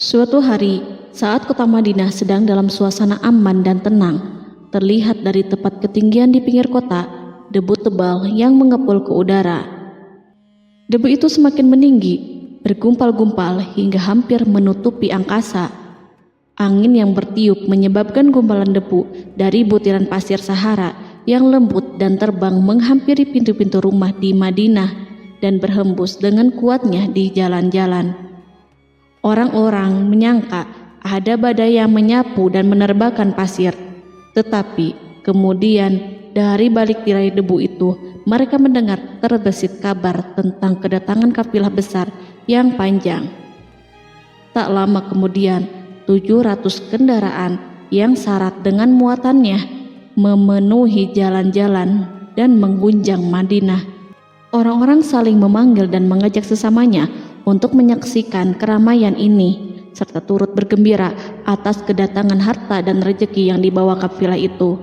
Suatu hari, saat kota Madinah sedang dalam suasana aman dan tenang, terlihat dari tepat ketinggian di pinggir kota, debu tebal yang mengepul ke udara. Debu itu semakin meninggi, bergumpal-gumpal hingga hampir menutupi angkasa. Angin yang bertiup menyebabkan gumpalan debu dari butiran pasir Sahara yang lembut dan terbang menghampiri pintu-pintu rumah di Madinah dan berhembus dengan kuatnya di jalan-jalan. Orang-orang menyangka ada badai yang menyapu dan menerbangkan pasir, tetapi kemudian dari balik tirai debu itu mereka mendengar terbesit kabar tentang kedatangan kafilah besar yang panjang. Tak lama kemudian 700 kendaraan yang syarat dengan muatannya memenuhi jalan-jalan dan mengguncang Madinah. Orang-orang saling memanggil dan mengajak sesamanya untuk menyaksikan keramaian ini, serta turut bergembira atas kedatangan harta dan rezeki yang dibawa kafilah itu.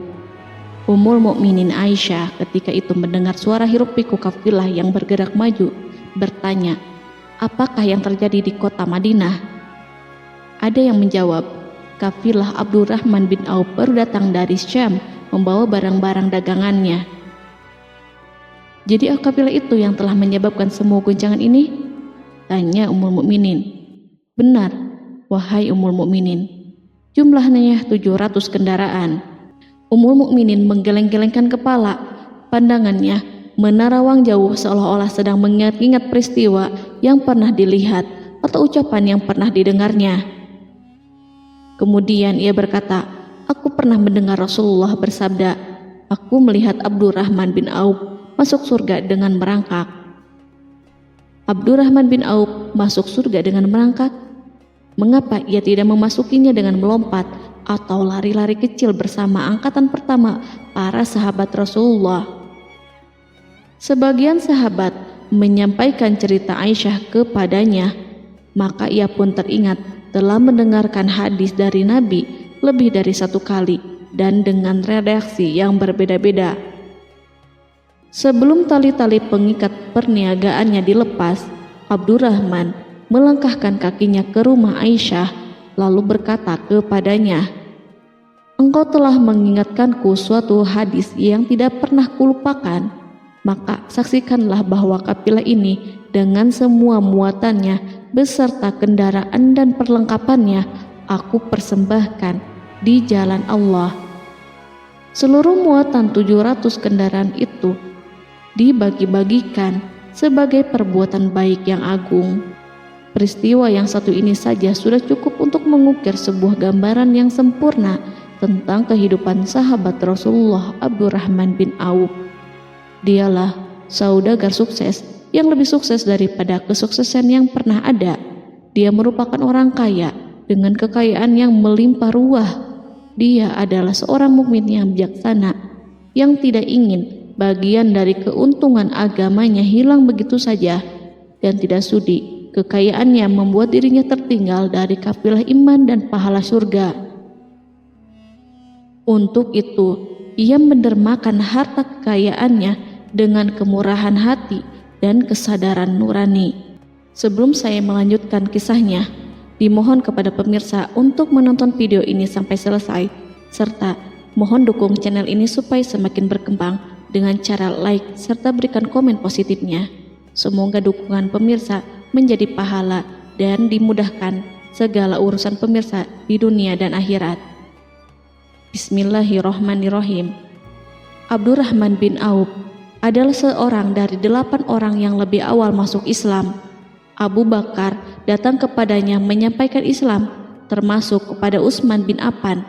Ummul Mukminin Aisyah ketika itu mendengar suara hiruk-pikuk kafilah yang bergerak maju, bertanya, apakah yang terjadi di kota Madinah? Ada yang menjawab, kafilah Abdurrahman bin Auf baru datang dari Syam membawa barang-barang dagangannya. Jadi kafilah itu yang telah menyebabkan semua guncangan ini? Tanya Ummul Mukminin. Benar, wahai Ummul Mukminin. Jumlahnya 700 kendaraan. Ummul Mukminin menggeleng-gelengkan kepala. Pandangannya menerawang jauh seolah-olah sedang mengingat-ingat peristiwa yang pernah dilihat atau ucapan yang pernah didengarnya. Kemudian ia berkata, aku pernah mendengar Rasulullah bersabda, aku melihat Abdurrahman bin Auf masuk surga dengan merangkak. Abdurrahman bin Auf masuk surga dengan merangkak? Mengapa ia tidak memasukinya dengan melompat atau lari-lari kecil bersama angkatan pertama para sahabat Rasulullah? Sebagian sahabat menyampaikan cerita Aisyah kepadanya, maka ia pun teringat telah mendengarkan hadis dari Nabi lebih dari satu kali dan dengan redaksi yang berbeda-beda. Sebelum tali-tali pengikat perniagaannya dilepas, Abdurrahman melangkahkan kakinya ke rumah Aisyah lalu berkata kepadanya, engkau telah mengingatkanku suatu hadis yang tidak pernah kulupakan, maka saksikanlah bahwa kafilah ini dengan semua muatannya beserta kendaraan dan perlengkapannya aku persembahkan di jalan Allah. Seluruh muatan 700 kendaraan itu dibagi-bagikan sebagai perbuatan baik yang agung. Peristiwa yang satu ini saja sudah cukup untuk mengukir sebuah gambaran yang sempurna tentang kehidupan sahabat Rasulullah Abdurrahman bin Auf. Dialah saudagar sukses yang lebih sukses daripada kesuksesan yang pernah ada. Dia merupakan orang kaya dengan kekayaan yang melimpah ruah. Dia adalah seorang mukmin yang bijaksana yang tidak ingin bagian dari keuntungan agamanya hilang begitu saja dan tidak sudi kekayaannya membuat dirinya tertinggal dari kafilah iman dan pahala surga. Untuk itu, ia mendermakan harta kekayaannya dengan kemurahan hati dan kesadaran nurani. Sebelum saya melanjutkan kisahnya, dimohon kepada pemirsa untuk menonton video ini sampai selesai, serta mohon dukung channel ini supaya semakin berkembang dengan cara like serta berikan komen positifnya. Semoga dukungan pemirsa menjadi pahala dan dimudahkan segala urusan pemirsa di dunia dan akhirat. Bismillahirrohmanirrohim. Abdurrahman bin Auf adalah seorang dari 8 orang yang lebih awal masuk Islam. Abu Bakar datang kepadanya menyampaikan Islam, termasuk kepada Utsman bin Affan.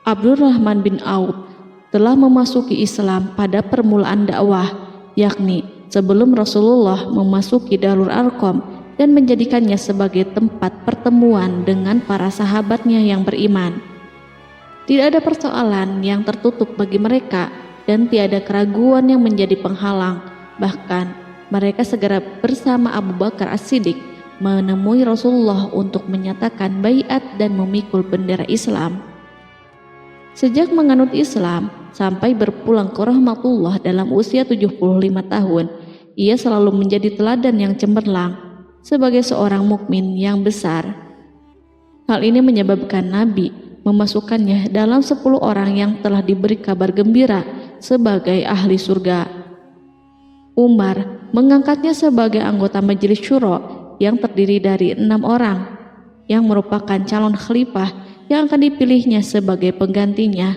Abdurrahman bin Auf telah memasuki Islam pada permulaan dakwah, yakni sebelum Rasulullah memasuki Darul Arqam dan menjadikannya sebagai tempat pertemuan dengan para sahabatnya yang beriman. Tidak ada persoalan yang tertutup bagi mereka dan tiada keraguan yang menjadi penghalang. Bahkan mereka segera bersama Abu Bakar As-Siddiq menemui Rasulullah untuk menyatakan baiat dan memikul bendera Islam. Sejak menganut Islam sampai berpulang ke rahmatullah dalam usia 75 tahun, ia selalu menjadi teladan yang cemerlang sebagai seorang mukmin yang besar. Hal ini menyebabkan Nabi memasukkannya dalam 10 orang yang telah diberi kabar gembira sebagai ahli surga. Umar mengangkatnya sebagai anggota majelis syuro yang terdiri dari 6 orang yang merupakan calon khalifah yang akan dipilihnya sebagai penggantinya.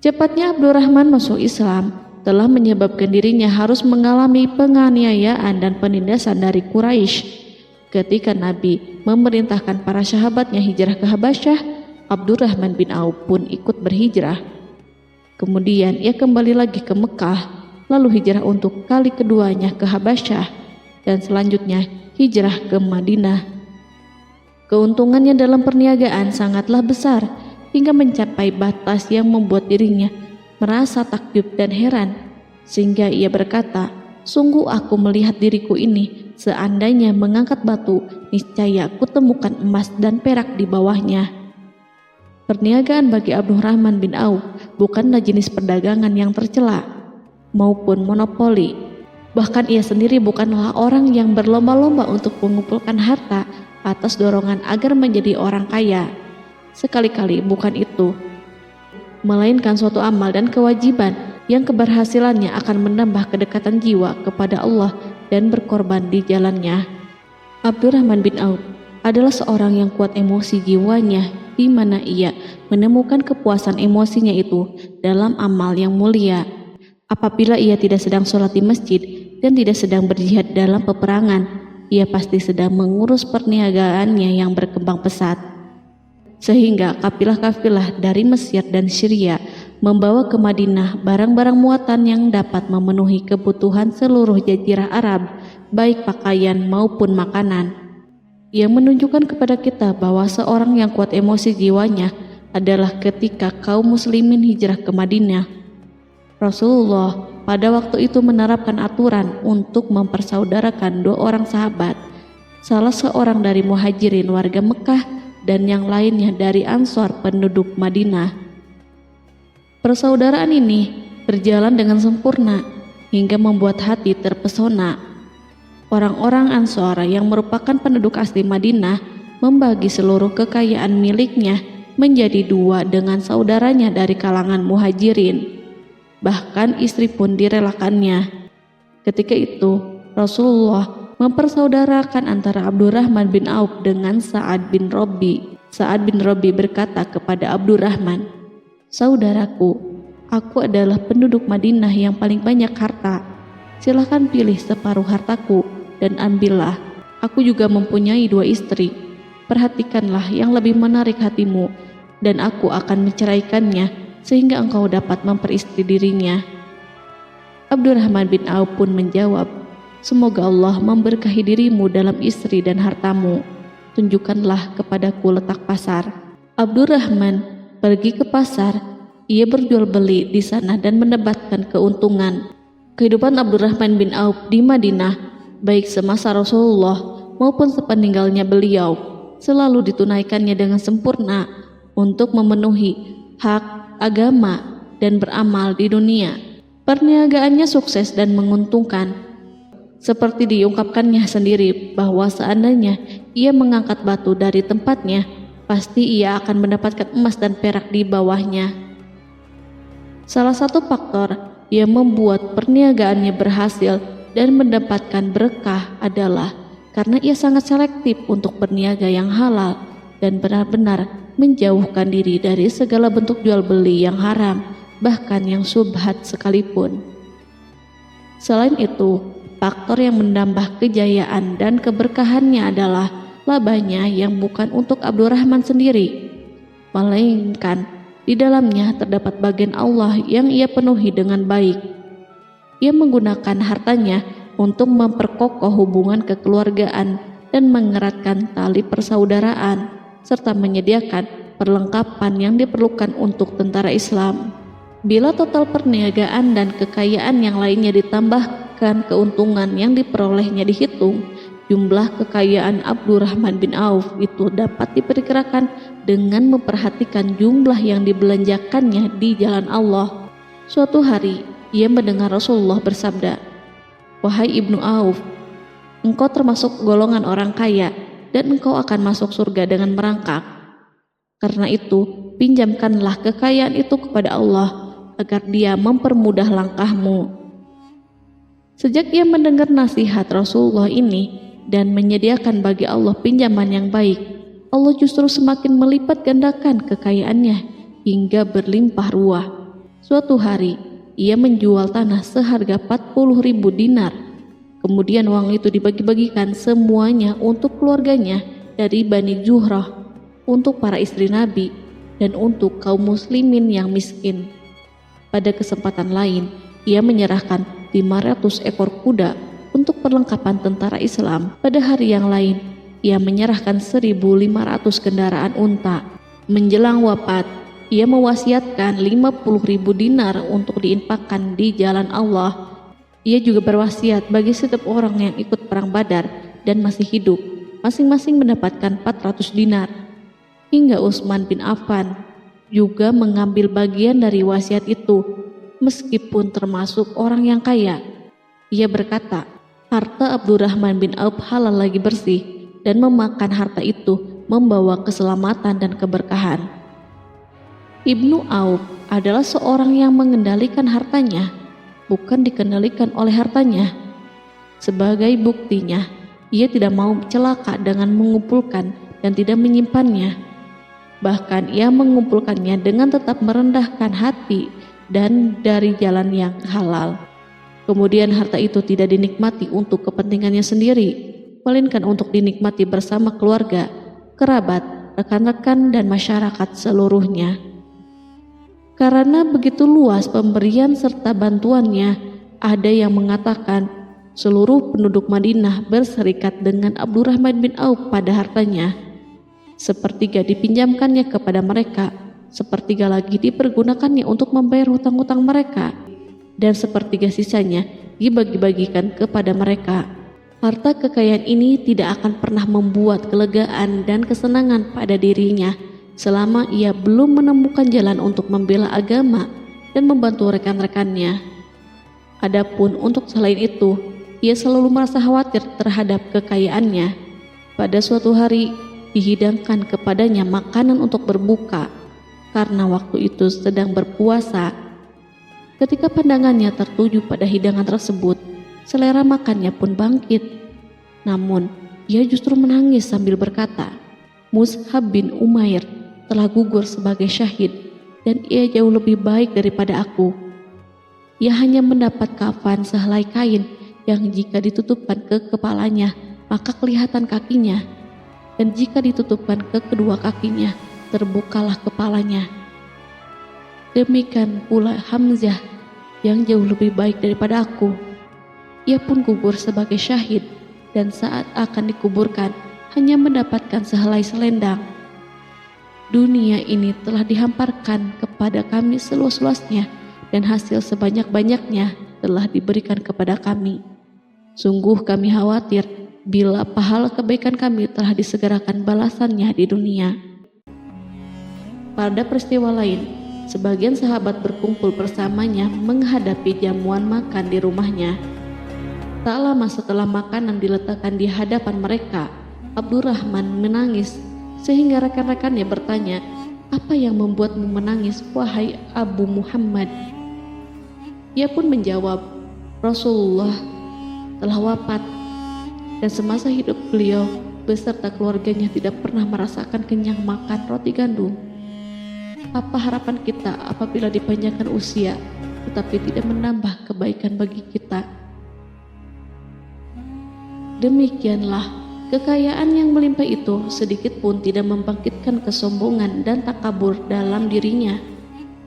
Cepatnya Abdurrahman masuk Islam telah menyebabkan dirinya harus mengalami penganiayaan dan penindasan dari Quraisy. Ketika Nabi memerintahkan para sahabatnya hijrah ke Habasyah, Abdurrahman bin Auf pun ikut berhijrah. Kemudian ia kembali lagi ke Mekah, lalu hijrah untuk kali keduanya ke Habasyah, dan selanjutnya hijrah ke Madinah. Keuntungannya dalam perniagaan sangatlah besar, hingga mencapai batas yang membuat dirinya merasa takjub dan heran, sehingga ia berkata, "Sungguh aku melihat diriku ini, seandainya mengangkat batu, niscaya aku temukan emas dan perak di bawahnya." Perniagaan bagi Abdurrahman bin Auf bukanlah jenis perdagangan yang tercela maupun monopoli. Bahkan ia sendiri bukanlah orang yang berlomba-lomba untuk mengumpulkan harta atas dorongan agar menjadi orang kaya. Sekali-kali bukan itu, melainkan suatu amal dan kewajiban yang keberhasilannya akan menambah kedekatan jiwa kepada Allah dan berkorban di jalannya. Abdurrahman bin Auf adalah seorang yang kuat emosi jiwanya, di mana ia menemukan kepuasan emosinya itu dalam amal yang mulia. Apabila ia tidak sedang sholat di masjid dan tidak sedang berjihad dalam peperangan, ia pasti sedang mengurus perniagaannya yang berkembang pesat. Sehingga kafilah-kafilah dari Mesir dan Syria membawa ke Madinah barang-barang muatan yang dapat memenuhi kebutuhan seluruh jazirah Arab, baik pakaian maupun makanan. Yang menunjukkan kepada kita bahwa seorang yang kuat emosi jiwanya adalah ketika kaum muslimin hijrah ke Madinah. Rasulullah pada waktu itu menerapkan aturan untuk mempersaudarakan 2 orang sahabat, salah seorang dari muhajirin warga Mekah dan yang lainnya dari Ansor penduduk Madinah. Persaudaraan ini berjalan dengan sempurna hingga membuat hati terpesona. Orang-orang Ansor yang merupakan penduduk asli Madinah membagi seluruh kekayaan miliknya menjadi 2 dengan saudaranya dari kalangan muhajirin. Bahkan istri pun direlakannya. Ketika itu Rasulullah mempersaudarakan antara Abdurrahman bin Auf dengan Sa'ad bin Rabi. Sa'ad bin Rabi berkata kepada Abdurrahman, "Saudaraku, aku adalah penduduk Madinah yang paling banyak harta. Silahkan pilih separuh hartaku dan ambillah. Aku juga mempunyai 2 istri. Perhatikanlah yang lebih menarik hatimu, dan aku akan menceraikannya sehingga engkau dapat memperistri dirinya." Abdurrahman bin Auf pun menjawab, "Semoga Allah memberkahi dirimu dalam istri dan hartamu. Tunjukkanlah kepadaku letak pasar." Abdurrahman pergi ke pasar. Ia berjual beli di sana dan mendapatkan keuntungan. Kehidupan Abdurrahman bin Auf di Madinah, baik semasa Rasulullah maupun sepeninggalnya beliau, selalu ditunaikannya dengan sempurna untuk memenuhi hak agama dan beramal di dunia. Perniagaannya sukses dan menguntungkan. Seperti diungkapkannya sendiri bahwa seandainya ia mengangkat batu dari tempatnya, pasti ia akan mendapatkan emas dan perak di bawahnya. Salah satu faktor yang membuat perniagaannya berhasil dan mendapatkan berkah adalah karena ia sangat selektif untuk berniaga yang halal dan benar-benar menjauhkan diri dari segala bentuk jual beli yang haram, bahkan yang syubhat sekalipun. Selain itu, faktor yang menambah kejayaan dan keberkahannya adalah labanya yang bukan untuk Abdurrahman sendiri, melainkan di dalamnya terdapat bagian Allah yang ia penuhi dengan baik. Ia menggunakan hartanya untuk memperkokoh hubungan kekeluargaan dan mengeratkan tali persaudaraan, serta menyediakan perlengkapan yang diperlukan untuk tentara Islam. Bila total perniagaan dan kekayaan yang lainnya ditambahkan keuntungan yang diperolehnya dihitung, jumlah kekayaan Abdurrahman bin Auf itu dapat diperkirakan dengan memperhatikan jumlah yang dibelanjakannya di jalan Allah. Suatu hari, ia mendengar Rasulullah bersabda, "Wahai Ibnu Auf, engkau termasuk golongan orang kaya dan engkau akan masuk surga dengan merangkak." Karena itu, pinjamkanlah kekayaan itu kepada Allah agar Dia mempermudah langkahmu." Sejak ia mendengar nasihat Rasulullah ini dan menyediakan bagi Allah pinjaman yang baik, Allah justru semakin melipat gandakan kekayaannya hingga berlimpah ruah. Suatu hari, ia menjual tanah seharga 40.000 dinar. Kemudian uang itu dibagi-bagikan semuanya untuk keluarganya dari Bani Zuhrah, untuk para istri Nabi, dan untuk kaum muslimin yang miskin. Pada kesempatan lain, ia menyerahkan 500 ekor kuda untuk perlengkapan tentara Islam. Pada hari yang lain, ia menyerahkan 1.500 kendaraan unta. Menjelang wafat, ia mewasiatkan 50.000 dinar untuk diinfakkan di jalan Allah. Ia juga berwasiat bagi setiap orang yang ikut perang Badar dan masih hidup, masing-masing mendapatkan 400 dinar. Hingga Utsman bin Affan juga mengambil bagian dari wasiat itu, meskipun termasuk orang yang kaya. Ia berkata, harta Abdurrahman bin Auf halal lagi bersih, dan memakan harta itu membawa keselamatan dan keberkahan. Ibnu Auf adalah seorang yang mengendalikan hartanya, bukan dikendalikan oleh hartanya. Sebagai buktinya, ia tidak mau celaka dengan mengumpulkan dan tidak menyimpannya. Bahkan ia mengumpulkannya dengan tetap merendahkan hati dan dari jalan yang halal. Kemudian harta itu tidak dinikmati untuk kepentingannya sendiri, melainkan untuk dinikmati bersama keluarga, kerabat, rekan-rekan, dan masyarakat seluruhnya. Karena begitu luas pemberian serta bantuannya, ada yang mengatakan seluruh penduduk Madinah berserikat dengan Abdurrahman bin Auf pada hartanya. Sepertiga dipinjamkannya kepada mereka, sepertiga lagi dipergunakannya untuk membayar hutang-hutang mereka, dan sepertiga sisanya dibagi-bagikan kepada mereka. Harta kekayaan ini tidak akan pernah membuat kelegaan dan kesenangan pada dirinya selama ia belum menemukan jalan untuk membela agama dan membantu rekan-rekannya. Adapun untuk selain itu, ia selalu merasa khawatir terhadap kekayaannya. Pada suatu hari, dihidangkan kepadanya makanan untuk berbuka karena waktu itu sedang berpuasa. Ketika pandangannya tertuju pada hidangan tersebut, selera makannya pun bangkit. Namun, ia justru menangis sambil berkata, "Mus'hab bin Umair telah gugur sebagai syahid dan ia jauh lebih baik daripada aku. Ia hanya mendapat kafan sehelai kain yang jika ditutupkan ke kepalanya, maka kelihatan kakinya, dan jika ditutupkan ke kedua kakinya, terbukalah kepalanya. Demikian pula Hamzah yang jauh lebih baik daripada aku. Ia pun gugur sebagai syahid, dan saat akan dikuburkan hanya mendapatkan sehelai selendang. Dunia ini telah dihamparkan kepada kami seluas-luasnya, dan hasil sebanyak-banyaknya telah diberikan kepada kami. Sungguh kami khawatir bila pahala kebaikan kami telah disegerakan balasannya di dunia." Pada peristiwa lain, sebagian sahabat berkumpul bersamanya menghadapi jamuan makan di rumahnya. Tak lama setelah makanan diletakkan di hadapan mereka, Abdurrahman menangis sehingga rekan-rekannya bertanya, "Apa yang membuatmu menangis, wahai Abu Muhammad?" Ia pun menjawab, "Rasulullah telah wafat, dan semasa hidup beliau beserta keluarganya tidak pernah merasakan kenyang makan roti gandum. Apa harapan kita apabila dipanjangkan usia tetapi tidak menambah kebaikan bagi kita?" Demikianlah, kekayaan yang melimpah itu sedikit pun tidak membangkitkan kesombongan dan takabur dalam dirinya.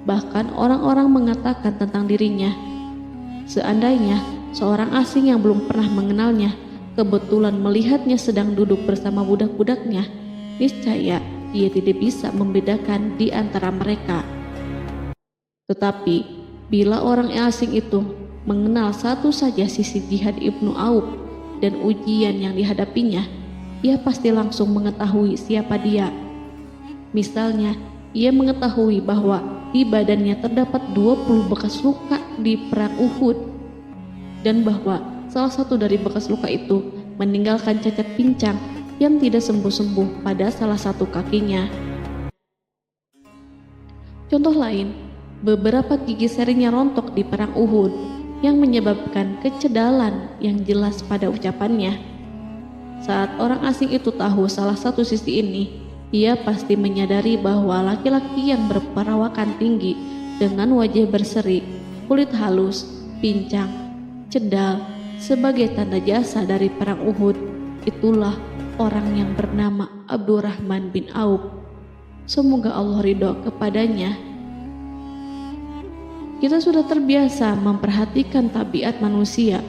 Bahkan orang-orang mengatakan tentang dirinya, seandainya seorang asing yang belum pernah mengenalnya kebetulan melihatnya sedang duduk bersama budak-budaknya, niscaya ia tidak bisa membedakan di antara mereka. Tetapi bila orang asing itu mengenal satu saja sisi jihad Ibnu Auf dan ujian yang dihadapinya, ia pasti langsung mengetahui siapa dia. Misalnya, ia mengetahui bahwa di badannya terdapat 20 bekas luka di perang Uhud, dan bahwa salah satu dari bekas luka itu meninggalkan cacat pincang yang tidak sembuh-sembuh pada salah satu kakinya. Contoh lain, beberapa gigi serinya rontok di perang Uhud yang menyebabkan kecedalan yang jelas pada ucapannya. Saat orang asing itu tahu salah satu sisi ini, ia pasti menyadari bahwa laki-laki yang berperawakan tinggi dengan wajah berseri, kulit halus, pincang, cedal sebagai tanda jasa dari perang Uhud, itulah orang yang bernama Abdurrahman bin Auf. Semoga Allah ridho kepadanya. Kita sudah terbiasa memperhatikan tabiat manusia,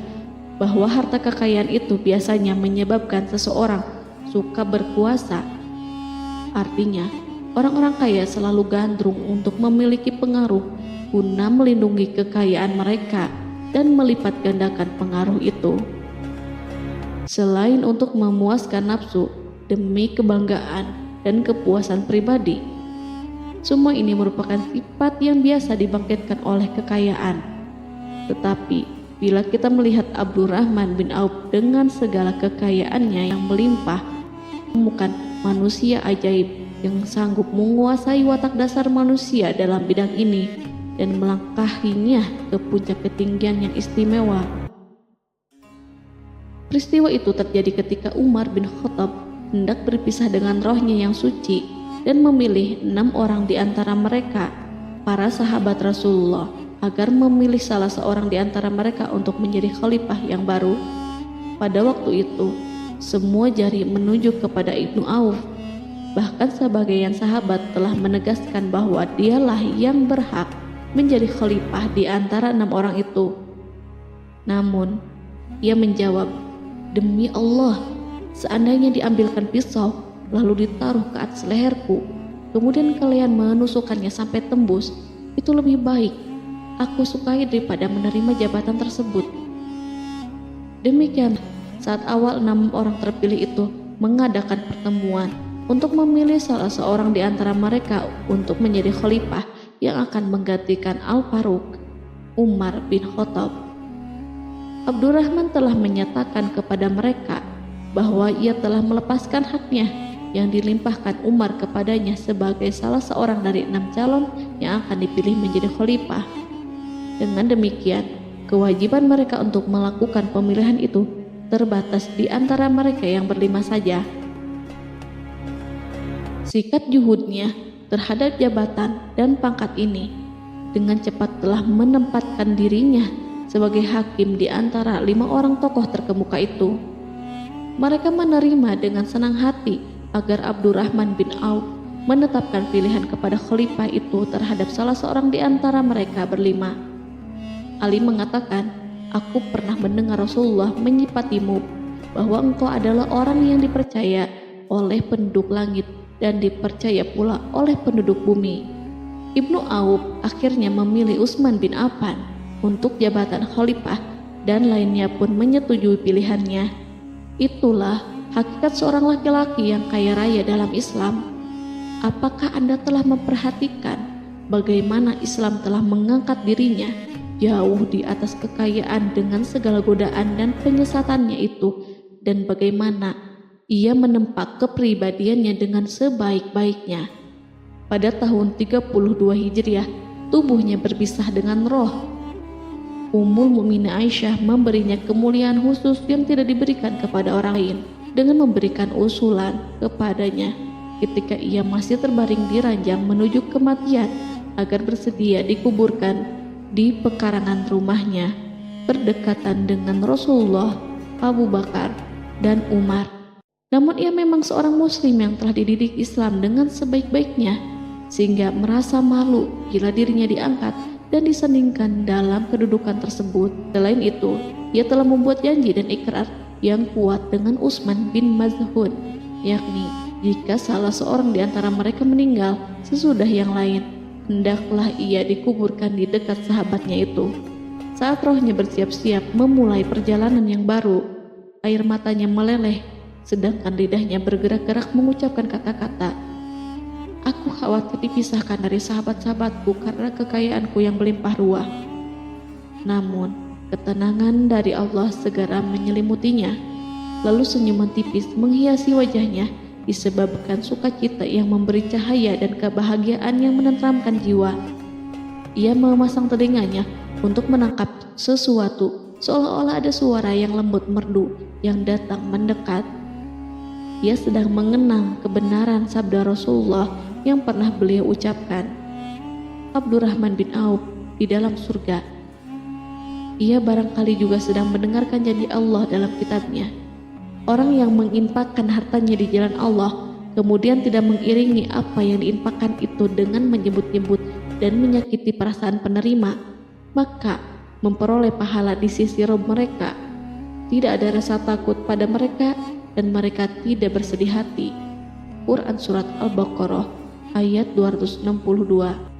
bahwa harta kekayaan itu biasanya menyebabkan seseorang suka berkuasa. Artinya, orang-orang kaya selalu gandrung untuk memiliki pengaruh guna melindungi kekayaan mereka dan melipat gandakan pengaruh itu. Selain untuk memuaskan nafsu demi kebanggaan dan kepuasan pribadi, semua ini merupakan sifat yang biasa dibangkitkan oleh kekayaan. Tetapi bila kita melihat Abdurrahman bin Auf dengan segala kekayaannya yang melimpah, menemukan manusia ajaib yang sanggup menguasai watak dasar manusia dalam bidang ini dan melangkahinya ke puncak ketinggian yang istimewa. Peristiwa itu terjadi ketika Umar bin Khattab hendak berpisah dengan rohnya yang suci dan memilih 6 orang di antara mereka, para sahabat Rasulullah, agar memilih salah seorang di antara mereka untuk menjadi khalifah yang baru. Pada waktu itu, semua jari menunjuk kepada Ibnu Auf. Bahkan sebagian sahabat telah menegaskan bahwa dialah yang berhak menjadi khalifah di antara 6 orang itu. Namun, ia menjawab, "Demi Allah, seandainya diambilkan pisau lalu ditaruh ke atas leherku, kemudian kalian menusukkannya sampai tembus, itu lebih baik aku sukai daripada menerima jabatan tersebut." Demikian, saat awal 6 orang terpilih itu mengadakan pertemuan untuk memilih salah seorang di antara mereka untuk menjadi khalifah yang akan menggantikan Al-Faruq, Umar bin Khattab, Abdurrahman telah menyatakan kepada mereka bahwa ia telah melepaskan haknya yang dilimpahkan Umar kepadanya sebagai salah seorang dari 6 calon yang akan dipilih menjadi khalifah. Dengan demikian, kewajiban mereka untuk melakukan pemilihan itu terbatas di antara mereka yang berlima saja. Sikat juhudnya terhadap jabatan dan pangkat ini dengan cepat telah menempatkan dirinya sebagai hakim di antara 5 orang tokoh terkemuka itu. Mereka menerima dengan senang hati agar Abdurrahman bin Auf menetapkan pilihan kepada khalifah itu terhadap salah seorang di antara mereka berlima. Ali mengatakan, "Aku pernah mendengar Rasulullah menyifatimu bahwa engkau adalah orang yang dipercaya oleh penduduk langit dan dipercaya pula oleh penduduk bumi." Ibnu Auf akhirnya memilih Utsman bin Affan untuk jabatan khalifah dan lainnya pun menyetujui pilihannya. Itulah hakikat seorang laki-laki yang kaya raya dalam Islam. Apakah Anda telah memperhatikan bagaimana Islam telah mengangkat dirinya jauh di atas kekayaan dengan segala godaan dan penyesatannya itu, dan bagaimana ia menempa kepribadiannya dengan sebaik-baiknya? Pada tahun 32 Hijriah, tubuhnya berpisah dengan roh. Ummul Mukminin Aisyah memberinya kemuliaan khusus yang tidak diberikan kepada orang lain dengan memberikan usulan kepadanya ketika ia masih terbaring di ranjang menuju kematian agar bersedia dikuburkan di pekarangan rumahnya berdekatan dengan Rasulullah, Abu Bakar, dan Umar. Namun ia memang seorang muslim yang telah dididik Islam dengan sebaik-baiknya, sehingga merasa malu bila dirinya diangkat dan disandingkan dalam kedudukan tersebut. Selain itu, ia telah membuat janji dan ikrar yang kuat dengan Utsman bin Maz'un, yakni jika salah seorang di antara mereka meninggal sesudah yang lain, hendaklah ia dikuburkan di dekat sahabatnya itu. Saat rohnya bersiap-siap memulai perjalanan yang baru, air matanya meleleh, sedangkan lidahnya bergerak-gerak mengucapkan kata-kata, "Aku khawatir dipisahkan dari sahabat-sahabatku karena kekayaanku yang melimpah ruah." Namun, ketenangan dari Allah segera menyelimutinya. Lalu senyuman tipis menghiasi wajahnya disebabkan sukacita yang memberi cahaya dan kebahagiaan yang menenteramkan jiwa. Ia memasang telinganya untuk menangkap sesuatu, seolah-olah ada suara yang lembut merdu yang datang mendekat. Ia sedang mengenang kebenaran sabda Rasulullah yang pernah beliau ucapkan, Abdurrahman bin Auf di dalam surga. Ia barangkali juga sedang mendengarkan janji Allah dalam kitabnya. Orang yang menginfakkan hartanya di jalan Allah, kemudian tidak mengiringi apa yang diinfakkan itu dengan menyebut-nyebut dan menyakiti perasaan penerima, maka memperoleh pahala di sisi Rabb mereka. Tidak ada rasa takut pada mereka dan mereka tidak bersedih hati. Quran Surat Al-Baqarah ayat 262.